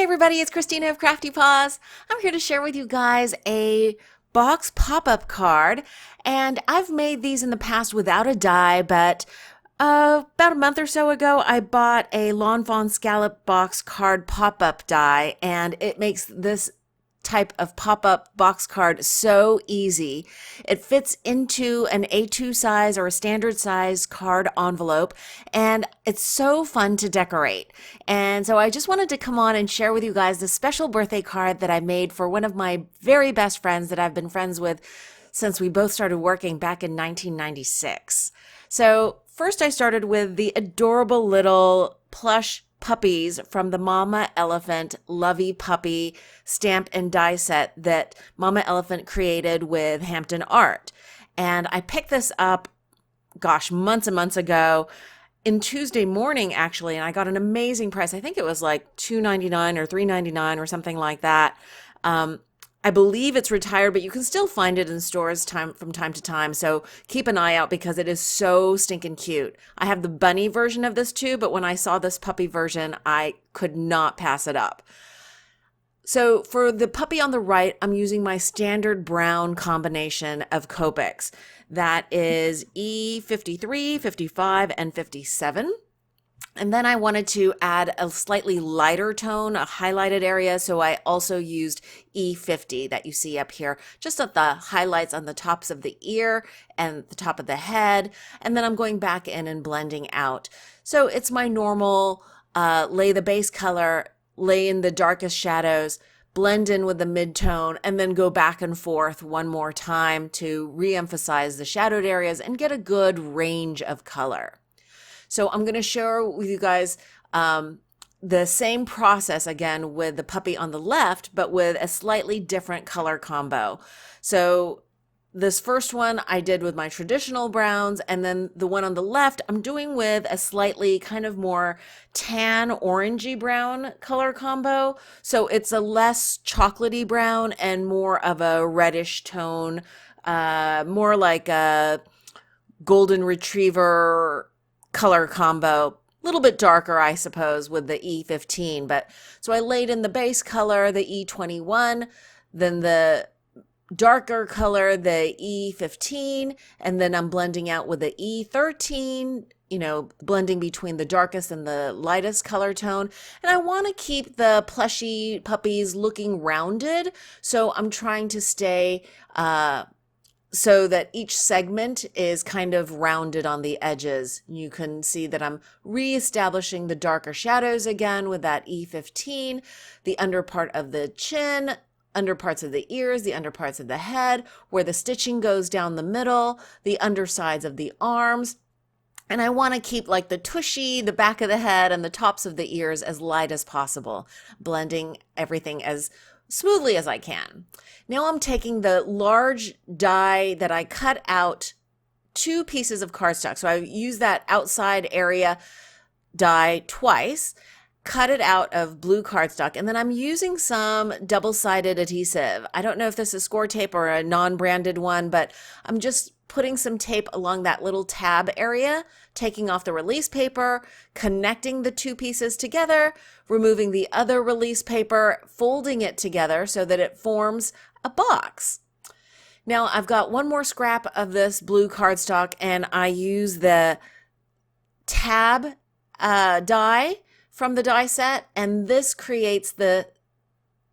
Hey everybody, it's Christina of CraftyPaws. I'm here to share with you guys a box pop-up card, and I've made these in the past without a die, but about a month or so ago, I bought a Lawn Fawn Scallop box card pop-up die, and it makes this type of pop-up box card so easy. It fits into an A2 size or a standard size card envelope, and it's so fun to decorate. And so I just wanted to come on and share with you guys the special birthday card that I made for one of my very best friends that I've been friends with since we both started working back in 1996. So first I started with the adorable little plush puppies from the Mama Elephant Lovey Puppy stamp and die set that Mama Elephant created with Hampton Art. And I picked this up, gosh, months and months ago in Tuesday morning, actually, and I got an amazing price. I think it was like $2.99 or $3.99 or something like that. I believe it's retired, but you can still find it in stores from time to time. So keep an eye out because it is so stinking cute. I have the bunny version of this too, but when I saw this puppy version, I could not pass it up. So for the puppy on the right, I'm using my standard brown combination of Copics. That is E53, 55, and 57. And then I wanted to add a slightly lighter tone, a highlighted area, so I also used E50 that you see up here, just at the highlights on the tops of the ear and the top of the head. And then I'm going back in and blending out. So it's my normal lay the base color, lay in the darkest shadows, blend in with the mid-tone, and then go back and forth one more time to re-emphasize the shadowed areas and get a good range of color. So I'm going to share with you guys the same process again with the puppy on the left, but with a slightly different color combo. So this first one I did with my traditional browns, and then the one on the left I'm doing with a slightly kind of more tan orangey brown color combo. So it's a less chocolatey brown and more of a reddish tone, more like a golden retriever color combo, a little bit darker, I suppose, with the E15. But so I laid in the base color, the E21, then the darker color, the E15, and then I'm blending out with the E13, blending between the darkest and the lightest color tone. And I want to keep the plushy puppies looking rounded, so I'm trying to stay so that each segment is kind of rounded on the edges. You can see that I'm reestablishing the darker shadows again with that E15, the under part of the chin, under parts of the ears, the under parts of the head, where the stitching goes down the middle, the undersides of the arms. And I want to keep like the tushy, the back of the head, and the tops of the ears as light as possible, blending everything as smoothly as I can. Now I'm taking the large die that I cut out 2 pieces of cardstock. So I use that outside area die twice, cut it out of blue cardstock, and then I'm using some double-sided adhesive. I don't know if this is score tape or a non-branded one, but I'm just putting some tape along that little tab area, taking off the release paper, connecting the 2 pieces together, removing the other release paper, folding it together so that it forms a box. Now I've got one more scrap of this blue cardstock, and I use the tab die from the die set, and this creates the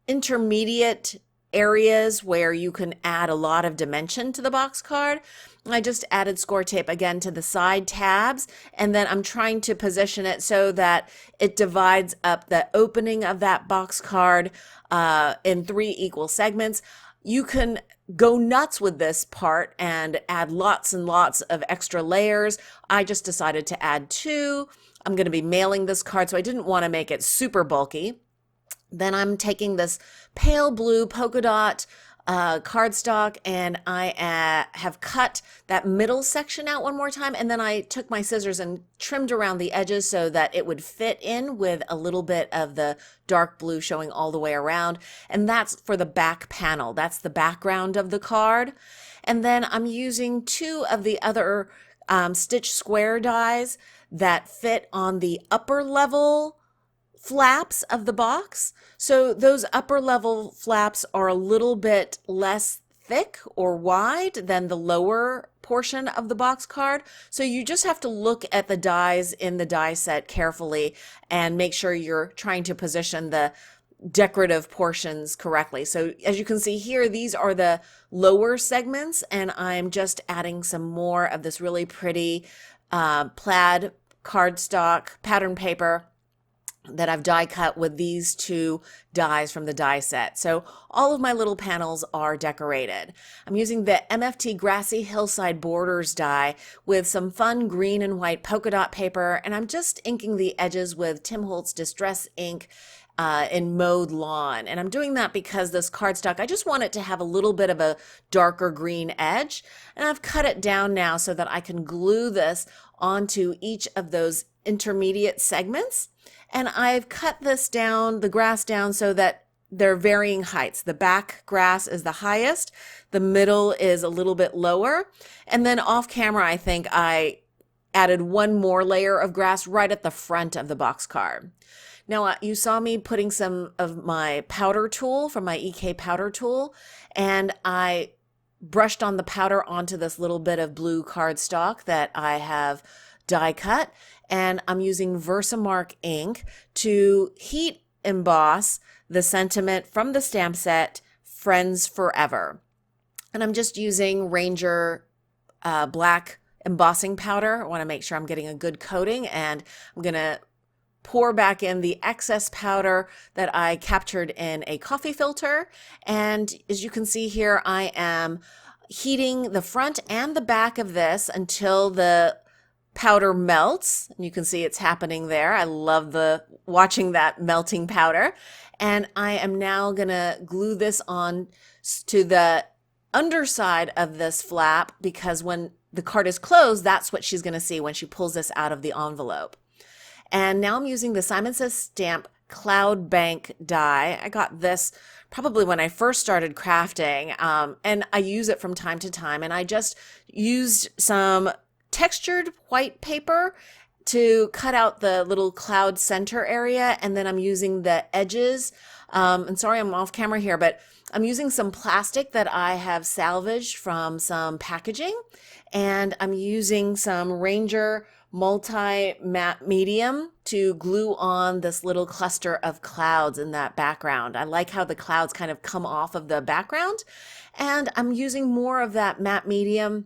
intermediate areas where you can add a lot of dimension to the box card. I just added score tape again to the side tabs, and then I'm trying to position it so that it divides up the opening of that box card in 3 equal segments. You can go nuts with this part and add lots and lots of extra layers. I just decided to add 2. I'm going to be mailing this card, so I didn't want to make it super bulky. Then I'm taking this pale blue polka dot cardstock, and I have cut that middle section out one more time, and then I took my scissors and trimmed around the edges so that it would fit in with a little bit of the dark blue showing all the way around. And that's for the back panel. That's the background of the card. And then I'm using 2 of the other stitch square dies that fit on the upper level flaps of the box. So those upper level flaps are a little bit less thick or wide than the lower portion of the box card. So you just have to look at the dies in the die set carefully and make sure you're trying to position the decorative portions correctly. So as you can see here, these are the lower segments, and I'm just adding some more of this really pretty plaid cardstock pattern paper that I've die cut with these two dies from the die set. So all of my little panels are decorated. I'm using the MFT Grassy Hillside Borders die with some fun green and white polka dot paper, and I'm just inking the edges with Tim Holtz Distress ink in Mowed Lawn. And I'm doing that because this cardstock, I just want it to have a little bit of a darker green edge. And I've cut it down now so that I can glue this onto each of those intermediate segments. And I've cut this down, the grass down, so that they're varying heights. The back grass is the highest, the middle is a little bit lower, and then off camera I think I added one more layer of grass right at the front of the box card. Now you saw me putting some of my powder tool from my EK powder tool, and I brushed on the powder onto this little bit of blue cardstock that I have die cut, and I'm using Versamark ink to heat emboss the sentiment from the stamp set Friends Forever. And I'm just using Ranger black embossing powder. I want to make sure I'm getting a good coating, and I'm going to pour back in the excess powder that I captured in a coffee filter. And as you can see here, I am heating the front and the back of this until the powder melts. And you can see it's happening there. I love watching that melting powder. And I am now gonna glue this on to the underside of this flap, because when the card is closed, that's what she's gonna see when she pulls this out of the envelope. And now I'm using the Simon Says Stamp Cloud Bank die. I got this probably when I first started crafting, and I use it from time to time. And I just used some textured white paper to cut out the little cloud center area, and then I'm using the edges. And sorry I'm off camera here, but I'm using some plastic that I have salvaged from some packaging, and I'm using some Ranger multi-matte medium to glue on this little cluster of clouds in that background. I like how the clouds kind of come off of the background, and I'm using more of that matte medium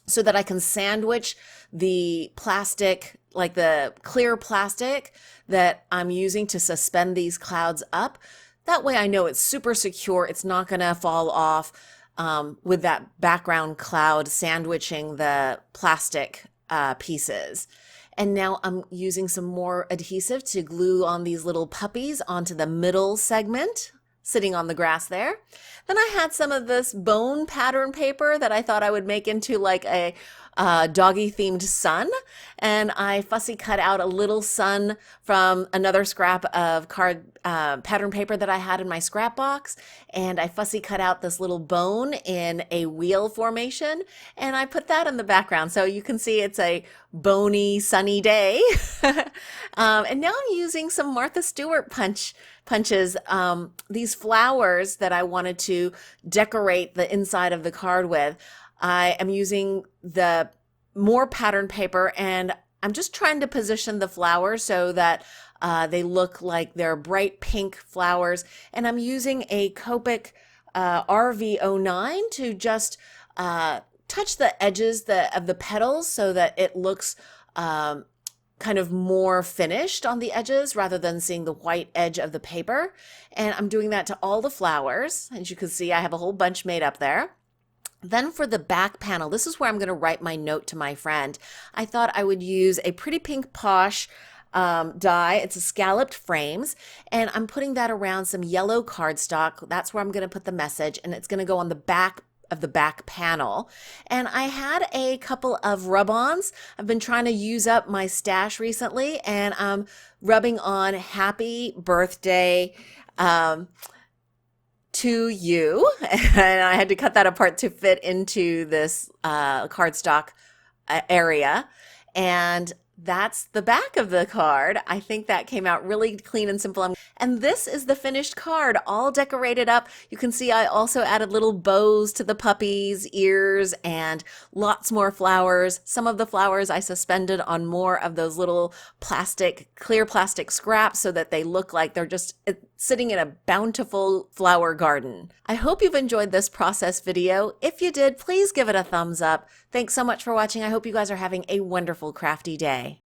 so that I can sandwich the plastic, like the clear plastic that I'm using to suspend these clouds up. That way I know it's super secure. It's not gonna fall off with that background cloud sandwiching the plastic pieces. And now I'm using some more adhesive to glue on these little puppies onto the middle segment sitting on the grass there. Then I had some of this bone pattern paper that I thought I would make into like a doggy themed sun, and I fussy cut out a little sun from another scrap of card pattern paper that I had in my scrap box, and I fussy cut out this little bone in a wheel formation, and I put that in the background so you can see it's a bony sunny day. And now I'm using some Martha Stewart punches, these flowers that I wanted to decorate the inside of the card with. I am using the more pattern paper, and I'm just trying to position the flowers so that they look like they're bright pink flowers. And I'm using a Copic RV09 to just touch the edges of the petals so that it looks kind of more finished on the edges rather than seeing the white edge of the paper. And I'm doing that to all the flowers. As you can see, I have a whole bunch made up there. Then for the back panel, this is where I'm going to write my note to my friend. I thought I would use a Pretty Pink Posh die. It's a scalloped frames, and I'm putting that around some yellow cardstock. That's where I'm going to put the message, and it's going to go on the back of the back panel. And I had a couple of rub-ons. I've been trying to use up my stash recently, and I'm rubbing on Happy Birthday to you. And I had to cut that apart to fit into this cardstock area. And that's the back of the card. I think that came out really clean and simple. And this is the finished card, all decorated up. You can see I also added little bows to the puppy's ears and lots more flowers. Some of the flowers I suspended on more of those little clear plastic scraps so that they look like they're just sitting in a bountiful flower garden. I hope you've enjoyed this process video. If you did, please give it a thumbs up. Thanks so much for watching. I hope you guys are having a wonderful crafty day.